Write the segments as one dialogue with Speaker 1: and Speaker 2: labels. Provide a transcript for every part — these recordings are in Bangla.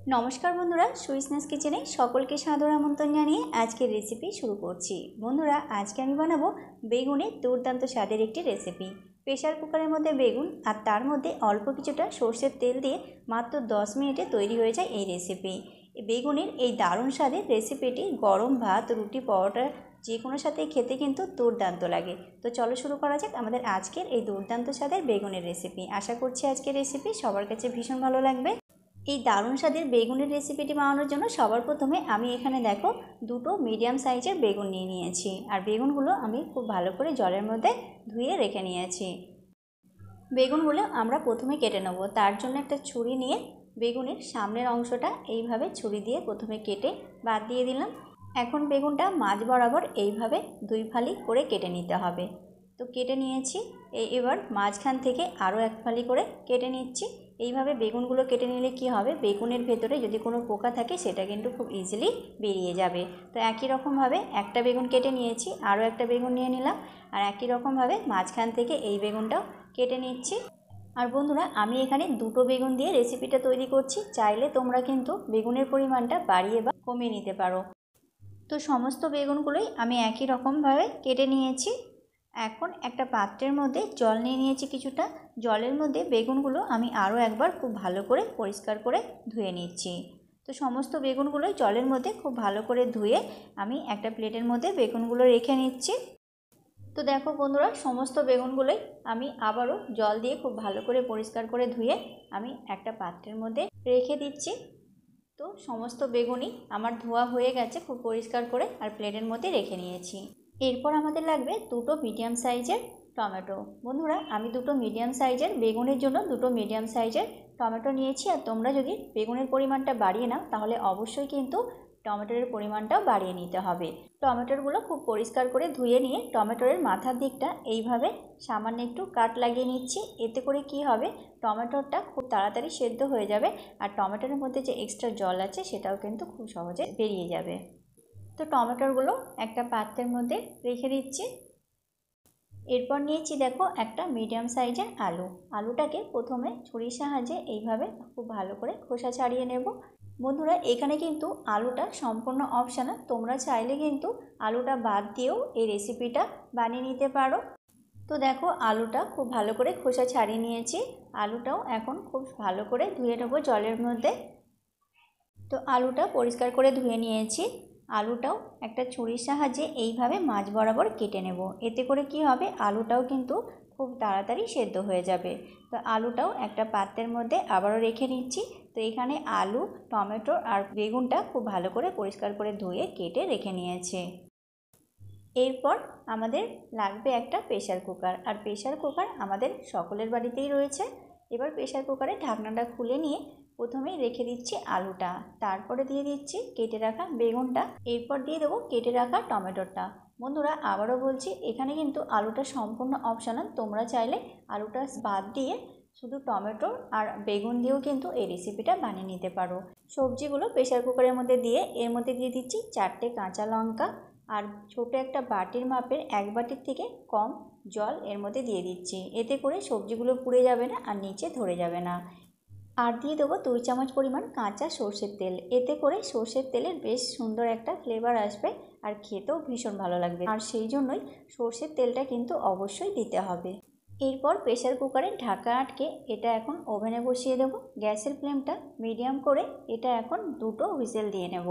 Speaker 1: নমস্কার বন্ধুরা, সুইসনেস কিচেনে সকলকে সাদর আমন্ত্রণ জানিয়ে আজকের রেসিপি শুরু করছি। বন্ধুরা, আজকে আমি বানাবো বেগুনের দুর্দান্ত স্বাদের একটি রেসিপি। প্রেশার কুকারের মধ্যে বেগুন আর তার মধ্যে অল্প কিছুটা সর্ষের তেল দিয়ে মাত্র 10 মিনিটে তৈরি হয়ে যায় এই রেসিপি। বেগুনের এই দারুণ স্বাদের রেসিপিটি গরম ভাত, রুটি, পরোটা যে কোনো সাথে খেতে কিন্তু দুর্দান্ত লাগে। তো চলো শুরু করা যাক আমাদের আজকের এই দুর্দান্ত স্বাদের বেগুনের রেসিপি। আশা করছি আজকের রেসিপি সবার কাছে ভীষণ ভালো লাগবে। এই দারুণ স্বাদের বেগুনের রেসিপিটি বানানোর জন্য সবার প্রথমে আমি এখানে দেখো দুটো মিডিয়াম সাইজের বেগুন নিয়ে নিয়েছি। আর বেগুনগুলো আমি খুব ভালো করে জলের মধ্যে ধুয়ে রেখে নিয়েছি। বেগুনগুলো আমরা প্রথমে কেটে নেব। তার জন্য একটা ছুরি নিয়ে বেগুনের সামনের অংশটা এইভাবে ছুরি দিয়ে প্রথমে কেটে বাদ দিয়ে দিলাম। এখন বেগুনটা মাঝ বরাবর এইভাবে 2 ফালি করে কেটে নিতে হবে। তো কেটে নিয়েছি। এবার মাঝখান থেকে আরও 1 ফালি করে কেটে নিচ্ছি। এইভাবে বেগুনগুলো কেটে নিলে কি হবে, বেগুনের ভেতরে যদি কোনো পোকা থাকে সেটা কিন্তু খুব ইজিলি বেরিয়ে যাবে। তো একই রকমভাবে একটা বেগুন কেটে নিয়েছি, আরও একটা বেগুন নিয়ে নিলাম। আর একই রকমভাবে মাঝখান থেকে এই বেগুনটাও কেটে নিচ্ছি। আর বন্ধুরা, আমি এখানে দুটো বেগুন দিয়ে রেসিপিটা তৈরি করছি। চাইলে তোমরা কিন্তু বেগুনের পরিমাণটা বাড়িয়ে বা কমিয়ে নিতে পারো। তো সমস্ত বেগুনগুলোই আমি একই রকমভাবে কেটে নিয়েছি। এখন একটা পাত্রের মধ্যে জল নিয়ে নিয়েছি কিছুটা। জলের মধ্যে বেগুনগুলো আমি আরও একবার খুব ভালো করে পরিষ্কার করে ধুয়ে নিচ্ছি। তো সমস্ত বেগুনগুলোই জলের মধ্যে খুব ভালো করে ধুয়ে আমি একটা প্লেটের মধ্যে বেগুনগুলো রেখে নিচ্ছি। তো দেখো বন্ধুরা, সমস্ত বেগুনগুলোই আমি আবারও জল দিয়ে খুব ভালো করে পরিষ্কার করে ধুয়ে আমি একটা পাত্রের মধ্যে রেখে দিচ্ছি। তো সমস্ত বেগুনই আমার ধোয়া হয়ে গেছে খুব পরিষ্কার করে, আর প্লেটের মধ্যে রেখে নিয়েছি। এরপর আমাদের লাগবে দুটো মিডিয়াম সাইজের টমেটো। বন্ধুরা, আমি দুটো মিডিয়াম সাইজের বেগুনের জন্য দুটো মিডিয়াম সাইজের টমেটো নিয়েছি। আর তোমরা যদি বেগুনের পরিমাণটা বাড়িয়ে নাও তাহলে অবশ্যই কিন্তু টমেটোর পরিমাণটাও বাড়িয়ে নিতে হবে। টমেটোগুলো খুব পরিষ্কার করে ধুয়ে নিয়ে টমেটোর মাথার দিকটা এইভাবে সামান্য একটু কাট লাগিয়ে নিচ্ছি। এতে করে কি হবে, টমেটোটা খুব তাড়াতাড়ি সেদ্ধ হয়ে যাবে। আর টমেটোর মধ্যে যে এক্সট্রা জল আছে সেটাও কিন্তু খুব সহজে বেরিয়ে যাবে। তো টমেটোগুলো একটা পাত্রের মধ্যে রেখে দিচ্ছি। এরপর নিয়েছি দেখো একটা মিডিয়াম সাইজের আলু। আলুটাকে প্রথমে ছুরির সাহায্যে এইভাবে খুব ভালো করে খোসা ছাড়িয়ে নেব। বন্ধুরা, এখানে কিন্তু আলুটা সম্পূর্ণ অপশনাল। তোমরা চাইলে কিন্তু আলুটা বাদ দিয়েও এই রেসিপিটা বানিয়ে নিতে পারো। তো দেখো আলুটা খুব ভালো করে খোসা ছাড়িয়ে নিয়েছি। আলুটাও এখন খুব ভালো করে ধুয়ে নেবো জলের মধ্যে। তো আলুটা পরিষ্কার করে ধুয়ে নিয়েছি। আলুটাও একটা ছুরির সাহায্যে এইভাবে মাঝ বরাবর কেটে নেব। এতে করে কি হবে, আলুটাও কিন্তু খুব তাড়াতাড়ি সেদ্ধ হয়ে যাবে। তো আলুটাও একটা পাত্রের মধ্যে আবারও রেখে নিচ্ছি। তো এখানে আলু, টমেটো আর বেগুনটা খুব ভালো করে পরিষ্কার করে ধুয়ে কেটে রেখে নিয়েছি। এরপর আমাদের লাগবে একটা প্রেশার কুকার। আর প্রেশার কুকার আমাদের সকলের বাড়িতেই রয়েছে। এবার প্রেশার কুকারে ঢাকনাটা খুলে নিয়ে প্রথমেই রেখে দিচ্ছি আলুটা, তারপরে দিয়ে দিচ্ছি কেটে রাখা বেগুনটা, এরপর দিয়ে দেবো কেটে রাখা টমেটোটা। বন্ধুরা, আবারও বলছি, এখানে কিন্তু আলুটা সম্পূর্ণ অপশনাল। তোমরা চাইলে আলুটা বাদ দিয়ে শুধু টমেটো আর বেগুন দিয়েও কিন্তু এই রেসিপিটা বানিয়ে নিতে পারো। সবজিগুলো প্রেশার কুকারের মধ্যে দিয়ে এর মধ্যে দিয়ে দিচ্ছি 4টে কাঁচা লঙ্কা। আর ছোটো একটা বাটির মাপের 1 বাটির থেকে কম জল এর মধ্যে দিয়ে দিচ্ছি। এতে করে সবজিগুলো পুড়ে যাবে না আর নিচে ধরে যাবে না। আর দিয়ে দেবো 2 চামচ পরিমাণ কাঁচা সর্ষের তেল। এতে করে সর্ষের তেলের বেশ সুন্দর একটা ফ্লেভার আসবে আর খেতেও ভীষণ ভালো লাগবে। আর সেই জন্যই সর্ষের তেলটা কিন্তু অবশ্যই দিতে হবে। এরপর প্রেশার কুকারে ঢাকা আটকে এটা এখন ওভেনে বসিয়ে দেবো। গ্যাসের ফ্লেমটা মিডিয়াম করে এটা এখন 2টো হুইসেল দিয়ে নেব।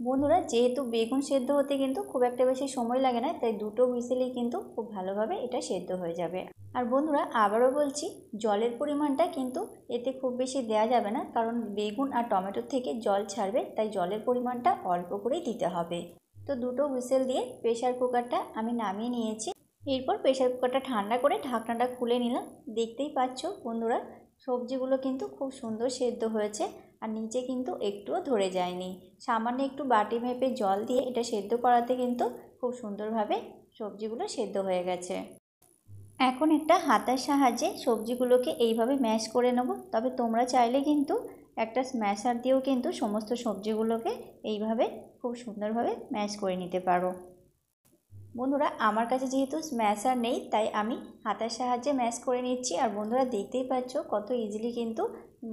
Speaker 1: বন্ধুরা, যেহেতু বেগুন সেদ্ধ হতে কিন্তু খুব একটা বেশি সময় লাগে না, তাই 2টো হুইসেলেই কিন্তু খুব ভালোভাবে এটা সেদ্ধ হয়ে যাবে। আর বন্ধুরা, আবারও বলছি, জলের পরিমাণটা কিন্তু এতে খুব বেশি দেওয়া যাবে না, কারণ বেগুন আর টমেটোর থেকে জল ছাড়বে, তাই জলের পরিমাণটা অল্প করেই দিতে হবে। তো 2টো হুইসেল দিয়ে প্রেশার কুকারটা আমি নামিয়ে নিয়েছি। এরপর প্রেশার কুকারটা ঠান্ডা করে ঢাকনাটা খুলে নিলাম। দেখতেই পাচ্ছ বন্ধুরা, সবজিগুলো কিন্তু খুব সুন্দর সেদ্ধ হয়েছে আর নিচে কিন্তু একটুও ধরে যায়নি। সামান্য একটু বাটি মেপে জল দিয়ে এটা সেদ্ধ করাতে কিন্তু খুব সুন্দরভাবে সবজিগুলো সেদ্ধ হয়ে গেছে। এখন একটা হাতার সাহায্যে সবজিগুলোকে এইভাবে ম্যাশ করে নেব। তবে তোমরা চাইলে কিন্তু একটা স্ম্যাশার দিয়েও কিন্তু সমস্ত সবজিগুলোকে এইভাবে খুব সুন্দরভাবে ম্যাশ করে নিতে পারো। বন্ধুরা, আমার কাছে যেহেতু স্ম্যাশার নেই তাই আমি হাতার সাহায্যে ম্যাশ করে নিচ্ছি। আর বন্ধুরা, দেখতেই পাচ্ছ কত ইজিলি কিন্তু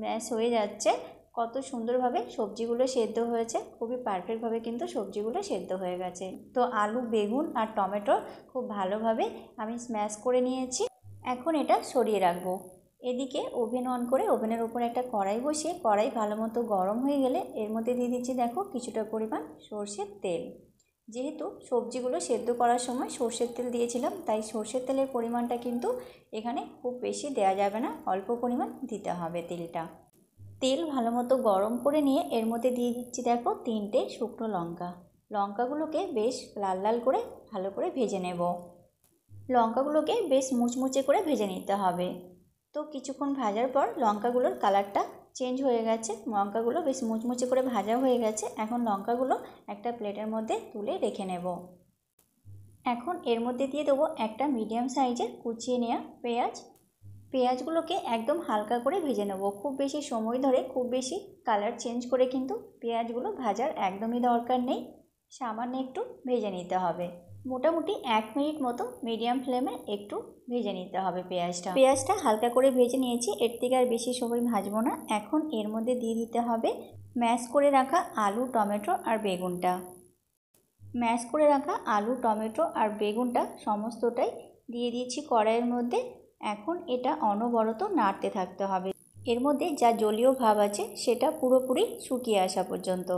Speaker 1: ম্যাশ হয়ে যাচ্ছে। কত সুন্দরভাবে সবজিগুলো সেদ্ধ হয়েছে, খুবই পারফেক্টভাবে কিন্তু সবজিগুলো সেদ্ধ হয়ে গেছে। তো আলু, বেগুন আর টমেটো খুব ভালোভাবে আমি স্ম্যাশ করে নিয়েছি। এখন এটা সরিয়ে রাখবো। এদিকে ওভেন অন করে ওভেনের উপর একটা কড়াই বসিয়ে কড়াই ভালো মতো গরম হয়ে গেলে এর মধ্যে দিয়ে দিচ্ছি দেখো কিছুটা পরিমাণ সর্ষের তেল। যেহেতু সবজিগুলো সেদ্ধ করার সময় সর্ষের তেল দিয়েছিলাম, তাই সর্ষের তেলের পরিমাণটা কিন্তু এখানে খুব বেশি দেওয়া যাবে না, অল্প পরিমাণ দিতে হবে তেলটা। তেল ভালো মতো গরম করে নিয়ে এর মধ্যে দিয়ে দিচ্ছি দেখো 3টে শুকনো লঙ্কা। লঙ্কাগুলোকে বেশ লাল লাল করে ভালো করে ভেজে নেব। লঙ্কাগুলোকে বেশ মুচমুচে করে ভেজে নিতে হবে। তো কিছুক্ষণ ভাজার পর লঙ্কাগুলোর কালারটা চেঞ্জ হয়ে গেছে, লঙ্কাগুলো বেশ মুচমুচে করে ভাজা হয়ে গেছে। এখন লঙ্কাগুলো একটা প্লেটের মধ্যে তুলে রেখে নেব। এখন এর মধ্যে দিয়ে দেবো একটা মিডিয়াম সাইজের কুচিয়ে নেওয়া পেঁয়াজ। পেঁয়াজগুলোকে একদম হালকা করে ভেজে নেব, খুব বেশি সময় ধরে খুব বেশি কালার চেঞ্জ করে কিন্তু পেঁয়াজগুলো ভাজার একদমই দরকার নেই, সামান্য একটু ভেজে নিতে হবে। মোটামুটি 1 মিনিট মতো মিডিয়াম ফ্লেমে একটু ভেজে নিতে হবে পেঁয়াজটা হালকা করে ভেজে নিয়েছি, এর থেকে আর বেশি সময় ভাজবো না। এখন এর মধ্যে দিয়ে দিতে হবে ম্যাশ করে রাখা আলু, টমেটো আর বেগুনটা। ম্যাশ করে রাখা আলু, টমেটো আর বেগুনটা সমস্তটাই দিয়ে দিয়েছি কড়াইয়ের মধ্যে। এখন এটা অনবরত নাড়তে থাকতে হবে, এর মধ্যে যা জলীয় ভাব আছে সেটা পুরোপুরি শুকিয়ে আসা পর্যন্ত।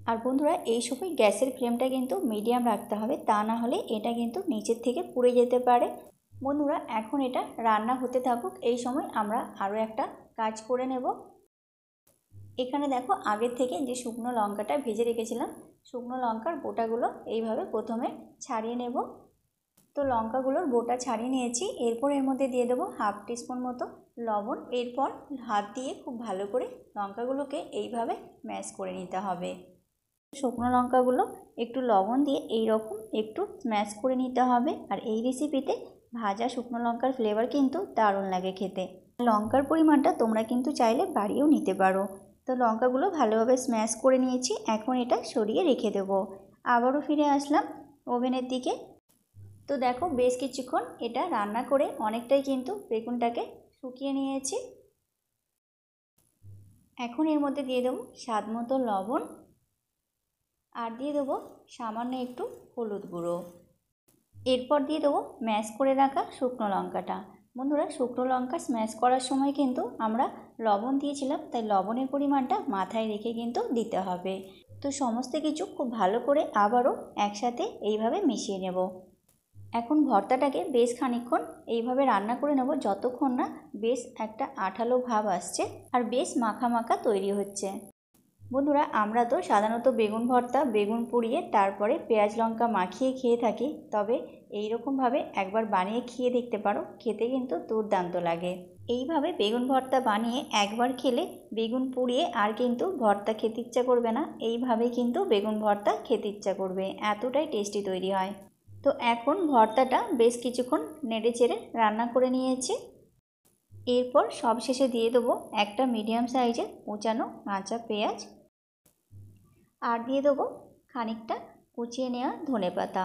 Speaker 1: আর বন্ধুরা এই সময় গ্যাসের ফ্লেমটা কিন্তু মিডিয়াম রাখতে হবে, তা না হলে এটা কিন্তু নিচের থেকে পুড়ে যেতে পারে। বন্ধুরা এখন এটা রান্না হতে থাকুক, এই সময় আমরা আরও একটা কাজ করে নেব। এখানে দেখো আগের থেকে যে শুকনো লঙ্কাটা ভেজে রেখেছিলাম, শুকনো লঙ্কার বোটাগুলো এইভাবে প্রথমে ছাড়িয়ে নেব। তো লঙ্কাগুলোর বোটা ছাড়িয়ে নিয়েছি। এরপর এর মধ্যে দিয়ে দেবো 1/2 টিস্পুন মতো লবণ। এরপর হাত দিয়ে খুব ভালো করে লঙ্কাগুলোকে এইভাবে ম্যাশ করে নিতে হবে। শুকনো লঙ্কাগুলো একটু লবণ দিয়ে এই রকম একটু স্ম্যাশ করে নিতে হবে। আর এই রেসিপিতে ভাজা শুকনো লঙ্কার ফ্লেভার কিন্তু দারুণ লাগে খেতে। লঙ্কার পরিমাণটা তোমরা কিন্তু চাইলে বাড়িয়েও নিতে পারো। তো লঙ্কাগুলো ভালোভাবে স্ম্যাশ করে নিয়েছি, এখন এটা সরিয়ে রেখে দেবো। আবারও ফিরে আসলাম ওভেনের দিকে। তো দেখো বেশ কিছুক্ষণ এটা রান্না করে অনেকটাই কিন্তু বেগুনটাকে শুকিয়ে নিয়েছি। এখন এর মধ্যে দিয়ে দেবো স্বাদ মতো লবণ আর দিয়ে দেবো সামান্য একটু হলুদ গুঁড়ো। এরপর দিয়ে দেবো ম্যাশ করে রাখা শুকনো লঙ্কাটা। বন্ধুরা শুকনো লঙ্কা স্ম্যাশ করার সময় কিন্তু আমরা লবণ দিয়েছিলাম, তাই লবণের পরিমাণটা মাথায় রেখে কিন্তু দিতে হবে। তো সমস্ত কিছু খুব ভালো করে আবারও একসাথে এইভাবে মিশিয়ে নেব। এখন ভর্তাটাকে বেশ খানিকক্ষণ এইভাবে রান্না করে নেব, যতক্ষণ না বেশ একটা আঠালো ভাব আসছে আর বেশ মাখা মাখা তৈরি হচ্ছে। বন্ধুরা আমরা তো সাধারণত বেগুন ভর্তা বেগুন পুড়িয়ে তারপরে পেঁয়াজ লঙ্কা মাখিয়ে খেয়ে থাকি, তবে এই রকমভাবে একবার বানিয়ে খেয়ে দেখতে পারো, খেতে কিন্তু দুর্দান্ত লাগে। এইভাবে বেগুন ভর্তা বানিয়ে একবার খেলে বেগুন পুড়িয়ে আর কিন্তু ভর্তা খেতে ইচ্ছা করবে না, এইভাবেই কিন্তু বেগুন ভর্তা খেতে ইচ্ছা করবে, এতটাই টেস্টি তৈরি হয়। তো এখন ভর্তাটা বেশ কিছুক্ষণ নেড়ে চেড়ে রান্না করে নিয়েছি। এরপর সবশেষে দিয়ে দেবো একটা মিডিয়াম সাইজের কুচানো কাঁচা পেঁয়াজ আর দিয়ে দেবো খানিকটা কুচিয়ে নেওয়া ধনেপাতা।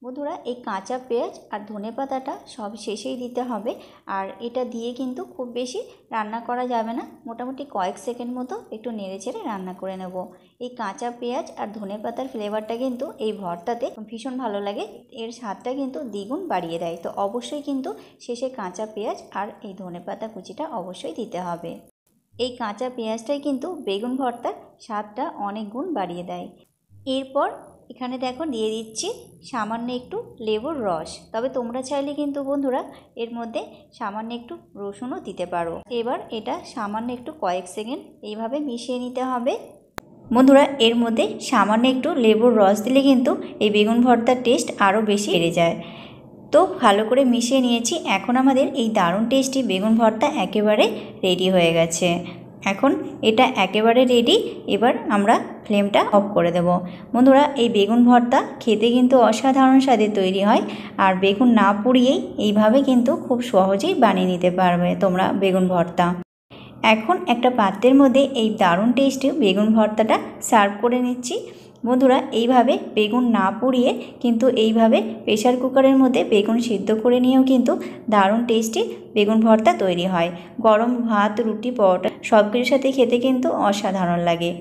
Speaker 1: বন্ধুরা এই কাঁচা পেঁয়াজ আর ধনেপাতাটা সব শেষেই দিতে হবে, আর এটা দিয়ে কিন্তু খুব বেশি রান্না করা যাবে না, মোটামুটি কয়েক সেকেন্ড মতো একটু নেড়েচেড়ে রান্না করে নেব। এই কাঁচা পেঁয়াজ আর ধনেপাতার ফ্লেভারটা কিন্তু এই ভর্তাতে ভীষণ ভালো লাগে, এর স্বাদটা কিন্তু দ্বিগুণ বাড়িয়ে দেয়। তো অবশ্যই কিন্তু শেষে কাঁচা পেঁয়াজ আর এই ধনেপাতা কুচিটা অবশ্যই দিতে হবে। এই কাঁচা পেঁয়াজটাই কিন্তু বেগুন ভর্তার স্বাদটা অনেক গুণ বাড়িয়ে দেয়। এরপর এখানে দেখো দিয়ে দিচ্ছি সামান্য একটু লেবুর রস, তবে তোমরা চাইলে কিন্তু বন্ধুরা এর মধ্যে সামান্য একটু রসুনও দিতে পারো। এবার এটা সামান্য একটু কয়েক সেকেন্ড এইভাবে মিশিয়ে নিতে হবে। বন্ধুরা এর মধ্যে সামান্য একটু লেবুর রস দিলে কিন্তু এই বেগুন ভর্তার টেস্ট আরও বেশি বেড়ে যায়। তো ভালো করে মিশিয়ে নিয়েছি, এখন আমাদের এই দারুণ টেস্টি বেগুন ভর্তা একেবারে রেডি হয়ে গেছে। এখন এটা একেবারে রেডি, এবার আমরা ফ্লেমটা অফ করে দেব। বন্ধুরা এই বেগুন ভর্তা খেতে কিন্তু অসাধারণ স্বাদে তৈরি হয়, আর বেগুন না পুড়িয়েই এইভাবে কিন্তু খুব সহজেই বানিয়ে নিতে পারবে তোমরা বেগুন ভর্তা। এখন একটা পাত্রের মধ্যে এই দারুণ টেস্টি বেগুন ভর্তাটা সার্ভ করে নিচ্ছি। বন্ধুরা এইভাবে বেগুন না পুড়িয়ে কিন্তু এইভাবে প্রেশার কুকারের মধ্যে বেগুন সিদ্ধ করে নিয়েও কিন্তু দারুণ টেস্টি বেগুন ভর্তা তৈরি হয়। গরম ভাত, রুটি, পরোটা সব কিছুর সাথে খেতে কিন্তু অসাধারণ লাগে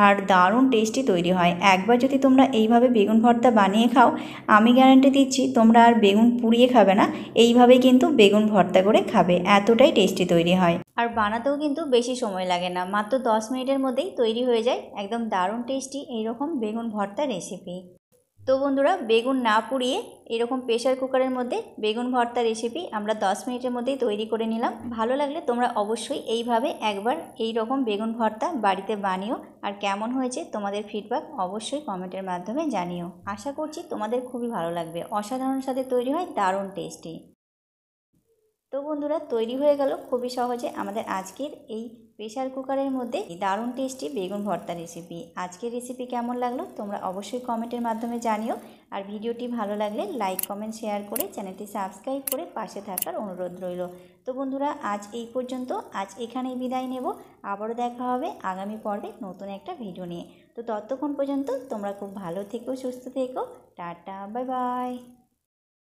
Speaker 1: আর দারুণ টেস্টি তৈরি হয়। একবার যদি তোমরা এইভাবে বেগুন ভর্তা বানিয়ে খাও, আমি গ্যারান্টি দিচ্ছি তোমরা আর বেগুন পুড়িয়ে খাবে না, এইভাবেই কিন্তু বেগুন ভর্তা করে খাবে, এতটাই টেস্টি তৈরি হয়। আর বানাতেও কিন্তু বেশি সময় লাগে না, মাত্র 10 মিনিটের মধ্যেই তৈরি হয়ে যায় একদম দারুণ টেস্টি এইরকম বেগুন ভর্তা রেসিপি। তো বন্ধুরা, বেগুন না পুড়িয়ে এরকম প্রেশার কুকারের মধ্যে বেগুন ভর্তা রেসিপি আমরা 10 মিনিটের মধ্যেই তৈরি করে নিলাম। ভালো লাগলে তোমরা অবশ্যই এইভাবে একবার এই রকম বেগুন ভর্তা বাড়িতে বানিও, আর কেমন হয়েছে তোমাদের ফিডব্যাক অবশ্যই কমেন্টের মাধ্যমে জানিও। আশা করছি তোমাদের খুবই ভালো লাগবে, অসাধারণ স্বাদে তৈরি হয়, দারুণ টেস্টি। তো বন্ধুরা, তৈরি হয়ে গেল খুবই সহজে আমাদের আজকের এই প্রেশার কুকারের মধ্যে দারুণ টেস্টি বেগুন ভর্তা রেসিপি। আজকের রেসিপি কেমন লাগলো তোমরা অবশ্যই কমেন্টের মাধ্যমে জানিও, আর ভিডিওটি ভালো লাগলে লাইক কমেন্ট শেয়ার করে চ্যানেলটি সাবস্ক্রাইব করে পাশে থাকার অনুরোধ রইল। তো বন্ধুরা, আজ এই পর্যন্ত, আজ এখানেই বিদায় নেব। আবারও দেখা হবে আগামী পর্বে নতুন একটা ভিডিও নিয়ে। তো ততক্ষণ পর্যন্ত তোমরা খুব ভালো থেকো, সুস্থ থেকো, টাটা, বাই বাই।